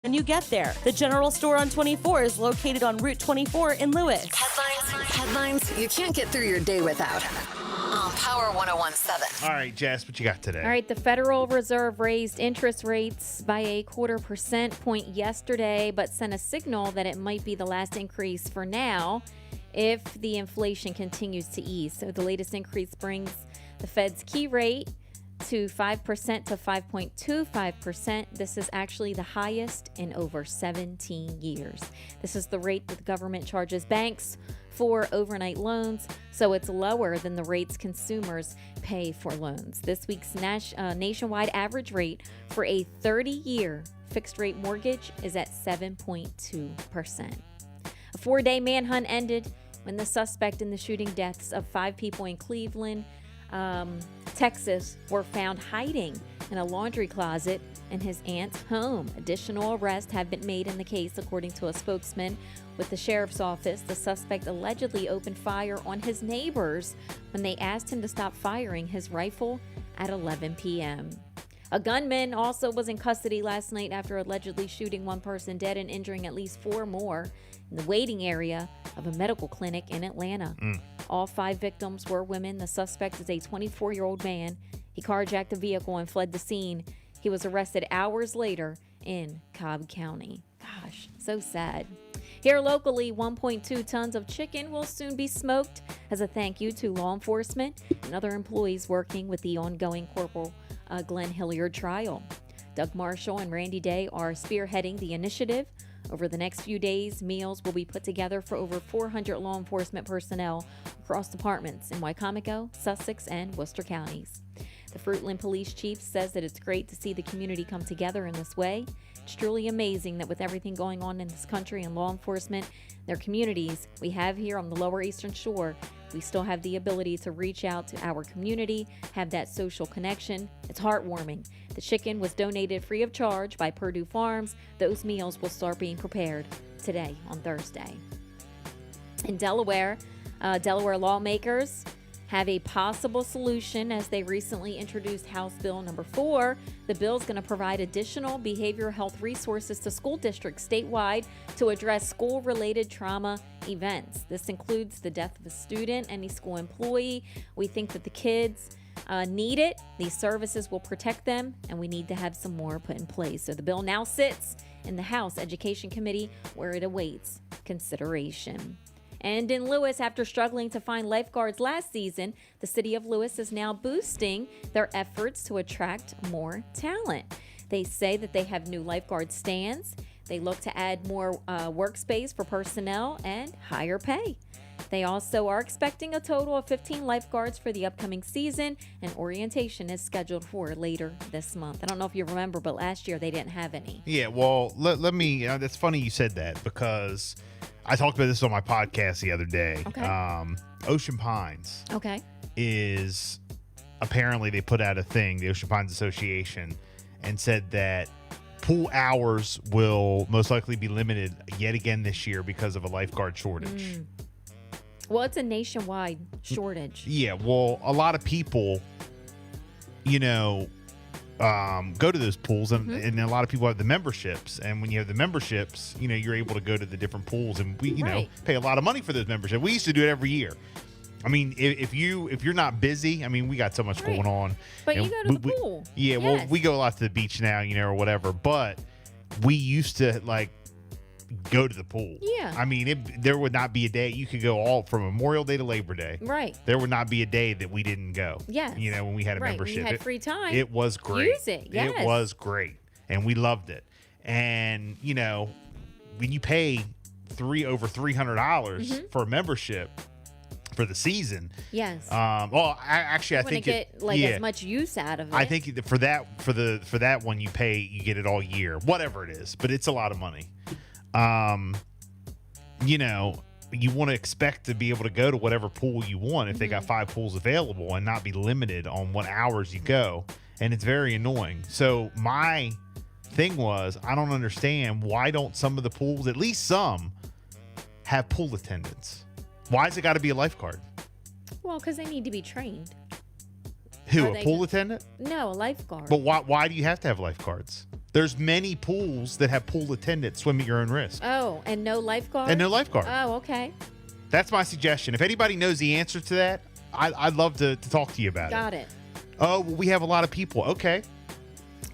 when you get there. The General Store on 24 is located on Route 24 in Lewis. Headlines you can't get through your day without. On Power 101.7. All right, Jess, what you got today? All right, the Federal Reserve raised interest rates by 0.25 percentage point yesterday, but sent a signal that it might be the last increase for now if the inflation continues to ease. So the latest increase brings the Fed's key rate to 5% to 5.25%. This is actually the highest in over 17 years. This is the rate that the government charges banks for overnight loans, so it's lower than the rates consumers pay for loans. This week's nationwide average rate for a 30-year fixed-rate mortgage is at 7.2%. A 4-day manhunt ended when the suspect in the shooting deaths of 5 people in Cleveland, Texas, were found hiding in a laundry closet in his aunt's home. Additional arrests have been made in the case, according to a spokesman with the sheriff's office. The suspect allegedly opened fire on his neighbors when they asked him to stop firing his rifle at 11 p.m. A gunman also was in custody last night after allegedly shooting one person dead and injuring at least 4 more in the waiting area of a medical clinic in Atlanta. All 5 victims were women. The suspect is a 24-year-old man. He carjacked a vehicle and fled the scene. He was arrested hours later in Cobb County. Gosh, so sad. Here locally, 1.2 tons of chicken will soon be smoked as a thank you to law enforcement and other employees working with the ongoing Corporal Glenn Hilliard trial. Doug Marshall and Randy Day are spearheading the initiative. Over the next few days, meals will be put together for over 400 law enforcement personnel across departments in Wycomico, Sussex, and Worcester counties. The Fruitland police chief says that it's great to see the community come together in this way. It's truly amazing that with everything going on in this country and law enforcement, their communities we have here on the Lower Eastern Shore, we still have the ability to reach out to our community, have that social connection. It's heartwarming. The chicken was donated free of charge by Purdue Farms. Those meals will start being prepared today on Thursday. In Delaware, Delaware lawmakers have a possible solution as they recently introduced House Bill number 4. The bill is going to provide additional behavioral health resources to school districts statewide to address school-related trauma events. This includes the death of a student, any school employee. We think that the kids need it. These services will protect them, and we need to have some more put in place. So the bill now sits in the House Education Committee where it awaits consideration. And in Lewis, after struggling to find lifeguards last season, the city of Lewis is now boosting their efforts to attract more talent. They say that they have new lifeguard stands. They look to add more workspace for personnel and higher pay. They also are expecting a total of 15 lifeguards for the upcoming season, and orientation is scheduled for later this month. I don't know if you remember, but last year they didn't have any. Yeah, well, let me, that's funny you said that because I talked about this on my podcast the other day. Okay. Ocean Pines. Okay. Is apparently they put out a thing, the Ocean Pines Association, and said that pool hours will most likely be limited yet again this year because of a lifeguard shortage. Well, it's a nationwide shortage. Yeah, well, a lot of people, go to those pools, and a lot of people have the memberships. And when you have the memberships, you're able to go to the different pools, and we, pay a lot of money for those memberships. We used to do it every year. I mean, if you're not busy, I mean, we got so much going on. But you go to the pool. Yeah, well, we go a lot to the beach now, or whatever. But we used to go to the pool. Yeah. I mean, there would not be a day you could go all from Memorial Day to Labor Day. Right. There would not be a day that we didn't go. Yes. When we had a membership. When you had free time. It was great. Use it. Yes. It was great. And we loved it. And, when you pay over $300 for a membership for the season. Yes. I think get as much use out of it. I think for that one you get it all year, whatever it is, but it's a lot of money. You want to expect to be able to go to whatever pool you want if they got 5 pools available and not be limited on what hours you go. And it's very annoying. So my thing was, I don't understand why don't some of the pools, at least some, have pool attendants? Why has it got to be a lifeguard? Well, because they need to be trained. Who, a pool attendant? No, a lifeguard. But why do you have to have lifeguards? There's many pools that have pool attendants swim at your own risk. Oh, and no lifeguard? And no lifeguard. Oh, okay. That's my suggestion. If anybody knows the answer to that, I'd love to talk to you about it. Got it. Oh, well, we have a lot of people. Okay.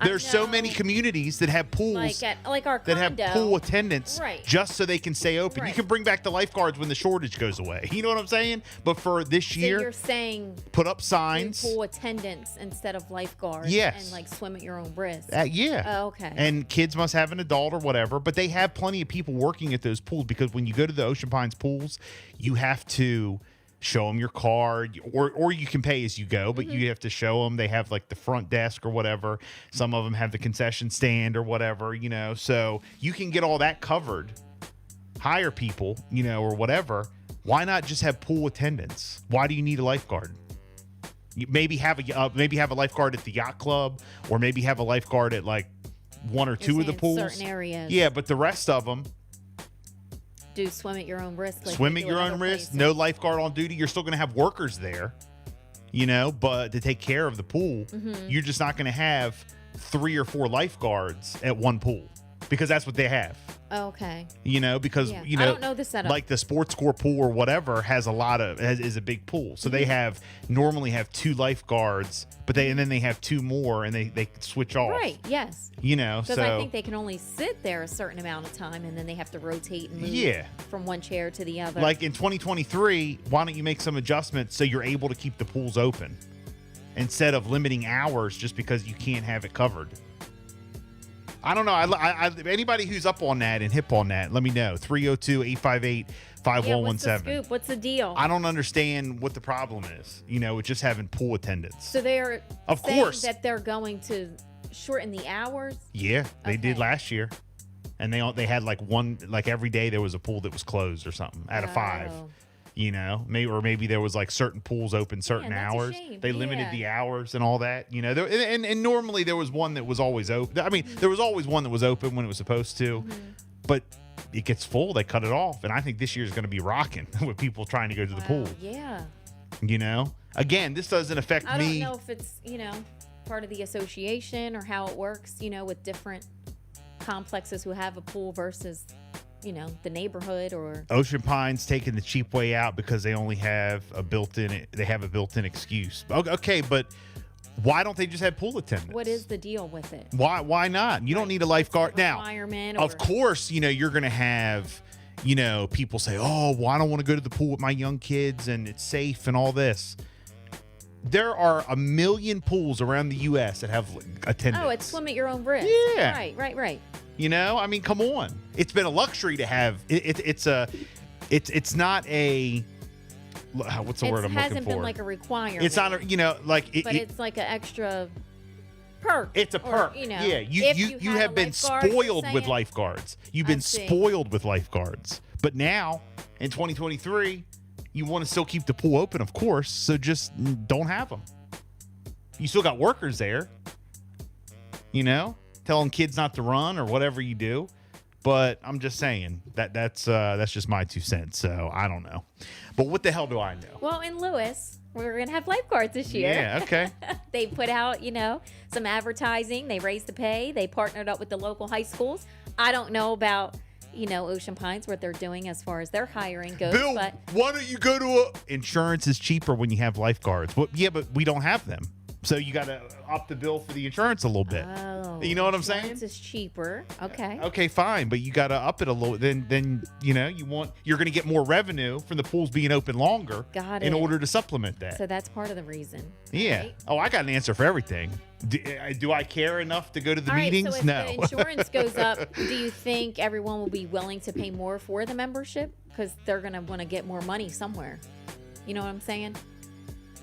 There's so know. many communities that have pools Like our that condo. have pool attendants Right. just so they can stay open. You Right. can bring back the lifeguards when the shortage goes away. You know what I'm saying? But for this So year, you're saying put up do signs. pool attendants instead of lifeguards Yes. and like swim at your own risk. Yeah. Oh, okay. And kids must have an adult or whatever, but they have plenty of people working at those pools because when you go to the Ocean Pines pools, you have to show them your card or you can pay as you go, but you have to show them. They have like the front desk or whatever. Some of them have the concession stand or whatever, so you can get all that covered. Hire people, or whatever. Why not just have pool attendants? Why do you need a lifeguard? You maybe have a lifeguard at the yacht club, or maybe have a lifeguard at like one or You're two of the saying pools. certain areas. Yeah, but the rest of them, Do swim at your own risk. Like swim they at do your in own other risk. places. No lifeguard on duty. You're still going to have workers there, but to take care of the pool, you're just not going to have 3 or 4 lifeguards at one pool because that's what they have. Oh, okay. Because Yeah. I don't know the setup. like the Sports Core pool or whatever has is a big pool, so they normally have 2 lifeguards, but then they have 2 more and they switch off. Right. Yes. Because Because I think they can only sit there a certain amount of time, and then they have to rotate and move from one chair to the other. like in 2023, why don't you make some adjustments so you're able to keep the pools open instead of limiting hours just because you can't have it covered? I don't know. I anybody who's up on that and hip on that, let me know. 302-858-5117. What's the scoop? What's the deal? I don't understand what the problem is, with just having pool attendants. So they're Of saying course. that they're going to shorten the hours. Yeah, they did Okay. last year. And they had like one, like every day there was a pool that was closed or something out of 5. Oh. Maybe there was like certain pools open certain that's a hours. shame. They limited Yeah. the hours and all that. And normally there was one that was always open. I mean, there was always one that was open when it was supposed to, but it gets full. They cut it off, and I think this year is going to be rocking with people trying to go to the pool. Yeah. Again, this doesn't affect I me. don't know if it's, part of the association or how it works, with different complexes who have a pool versus, the neighborhood or. Ocean Pines taking the cheap way out because they only have a built-in excuse. Okay, but why don't they just have pool attendants? What is the deal with it? Why not? You don't need a lifeguard now. Requirement Of or- course, you're going to have people say, "Oh, well, I don't want to go to the pool with my young kids and it's safe and all this." There are a million pools around the U.S. that have attendants. Oh, it's swim at your own risk. Yeah. Right. I mean, come on. It's been a luxury to have. It's not a. What's the word I'm looking for? It hasn't been like a requirement. It's not a. But it's like an extra perk. It's a perk. Or, Yeah, if you had have a been lifeguard, you're spoiled with saying? lifeguards. You've been I see. spoiled with lifeguards. But now, in 2023, you want to still keep the pool open, of course. So just don't have them. You still got workers there. Telling kids not to run or whatever you do. But I'm just saying that's just my 2 cents. So I don't know. But what the hell do I know? Well, in Lewis, we're going to have lifeguards this year. Yeah, okay. They put out, some advertising. They raised the pay. They partnered up with the local high schools. I don't know about, Ocean Pines, what they're doing as far as their hiring goes. Bill, but why don't you go to insurance is cheaper when you have lifeguards. Well, yeah, but we don't have them. So you got to up the bill for the insurance a little bit. Oh, You know what I'm saying? insurance is cheaper. Okay. Okay, fine, but you got to up it a little. Then you're going to get more revenue from the pools being open longer. Got in it. order to supplement that. So that's part of the reason. Yeah. right? Oh, I got an answer for everything. Do I care enough to go to the All right, meetings? so if No. the insurance goes up, do you think everyone will be willing to pay more for the membership? Because they're going to want to get more money somewhere. You know what I'm saying?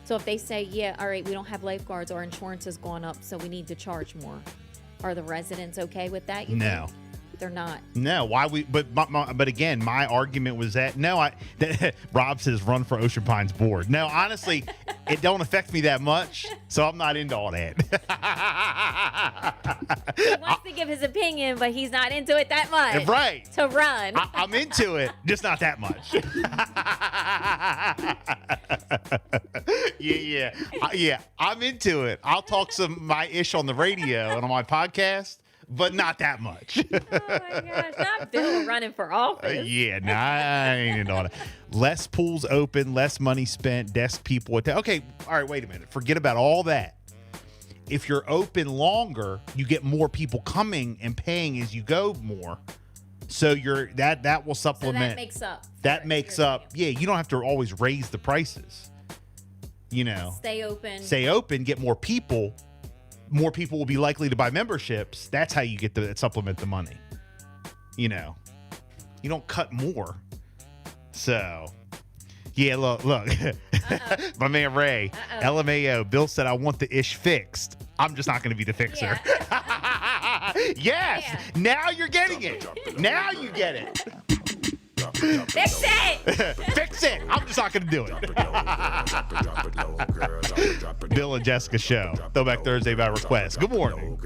So if they say, yeah, all right, we don't have lifeguards, our insurance has gone up, so we need to charge more. Are the residents okay with that? You No. think? They're not. No, why we? But again, my argument was that Rob says run for Ocean Pines board. No, honestly, it don't affect me that much, so I'm not into all that. He wants to give his opinion, but he's not into it that much. Right. To run. I'm into it, just not that much. Yeah. I'm into it. I'll talk some my ish on the radio and on my podcast. but not that much. Oh my gosh, not Bill running for office. Yeah, nah, I ain't into all that. Less pools open, less money spent, desk people. Okay, all right, wait a minute. Forget about all that. If you're open longer, you get more people coming and paying as you go more. So that will supplement. So that makes up. That makes up. Yeah, you don't have to always raise the prices. Stay open. Stay open, get more people. More people will be likely to buy memberships. That's how you get to supplement the money. You don't cut more. So, yeah, look. My man Ray, LMAO, Bill said, I want the ish fixed. I'm just not going to be the fixer. Yeah. Yes. Yeah. Now you're getting it. Now you get it. Fix it. Fix it. I'm just not going to do it. Bill and Jessica show. Throwback Thursday by request. Good morning.